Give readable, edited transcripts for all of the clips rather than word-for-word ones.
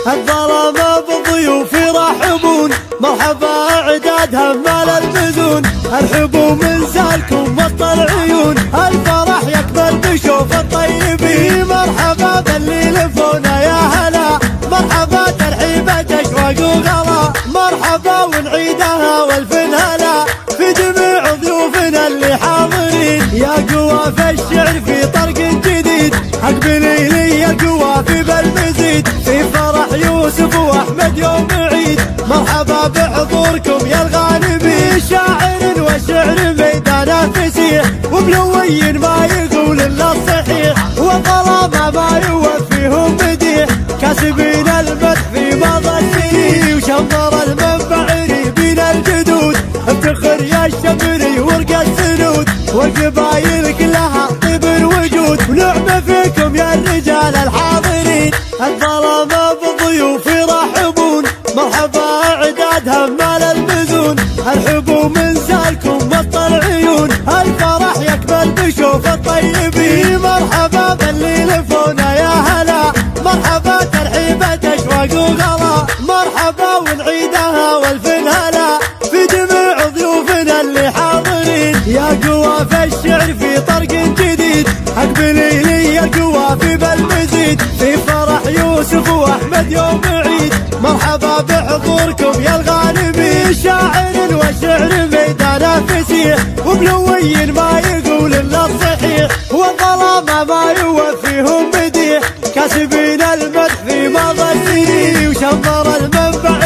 الظلامة بالضيوف يرحبون، مرحبا عداد همال البزون، ارحبوا من زالكم وسط العيون، الفرح يكبر بشوف الطيبين، مرحبا باللي لفونا يا هلا، مرحبا ترحيبة اشواق وغلا، مرحبا ونعيدها والف هلا في جميع ضيوفنا اللي حاضرين، يا قوى في الشعر في طرق جديد، اقبلي لي القوافي بالمزيد، في فرح يوسف واحمد يوم عيد، مرحبا بحضوركم يا الغانمين، شاعر وشعر ميدانه فسيح، وملوي ما يقول الا الصحيح، وظلامه ما يوفيهم بديح، كاسبين المدح في مضى السنين، وشمر المنبع بين الجدود، افتخر يا الشمري ورق السنود، والقبايل كلها طيب الوجود، ونعمة فيكم يا الرجال الحاضرين، الظلامة بالضيوف يرحبون، مرحبا عداد همال البزون، ارحبوا من زالكم وسط العيون، الفرح يكمل بشوف الطيبين، مرحبا باللي لفونا يا هلا، مرحبا ترحيبة اشواق وغلا، مرحبا ونعيدها والف هلا في جميع ضيوفنا اللي حاضرين، يا قوى في الشعر في طرق جديد، اقبلي لي القوافي بالمزيد، في فرح يوسف واحمد يوم عيد، مرحبا بحضوركم يا الغانمين، شاعر وشعر ميدانه فسيح، وملوي ما يقول الا الصحيح، والظلامه ما يوفيهم بديح، كاسبين المدح في مضى السنين، وشمر المنبع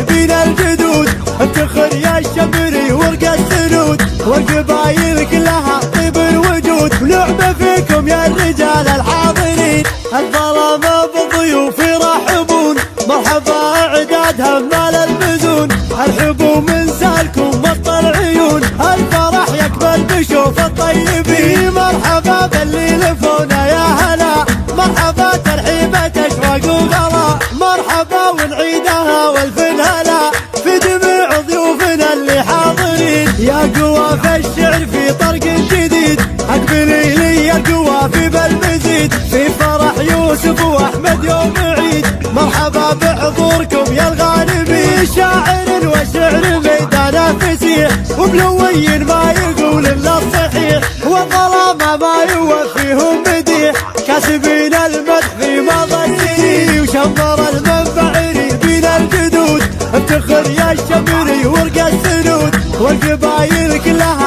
بين الجدود، افتخر يا الشمري ورق السنود، والقبايل كلها طيب الوجود، ونعمة فيكم يا الرجال الحاضرين، الظلامة بالضيوف يرحبون، مرحبا عداد همال البزون، ارحبوا من زالكم وسط العيون، الفرح يكمل بشوف الطيبين، مرحبا باللي لفونا يا هلا، مرحبا ترحيبة اشواق وغلا، مرحبا ونعيدها والف هلا في جميع ضيوفنا اللي حاضرين، يا قوى في الشعر في طرق جديد، اقبلي لي القوافي بالمزيد، في فرح يوسف واحمد يوم عيد، مرحبا بحضوركم يا الغانمين، شاعر وشعر ميدانه فسيح، وملوي ما يقول الا الصحيح، والظلامه ما يوفيهم بديح، كاسبين المدح في مضى السنين، وشمر المنبع بين الجدود، افتخر يا الشمري ورق السنود، والقبايل كلها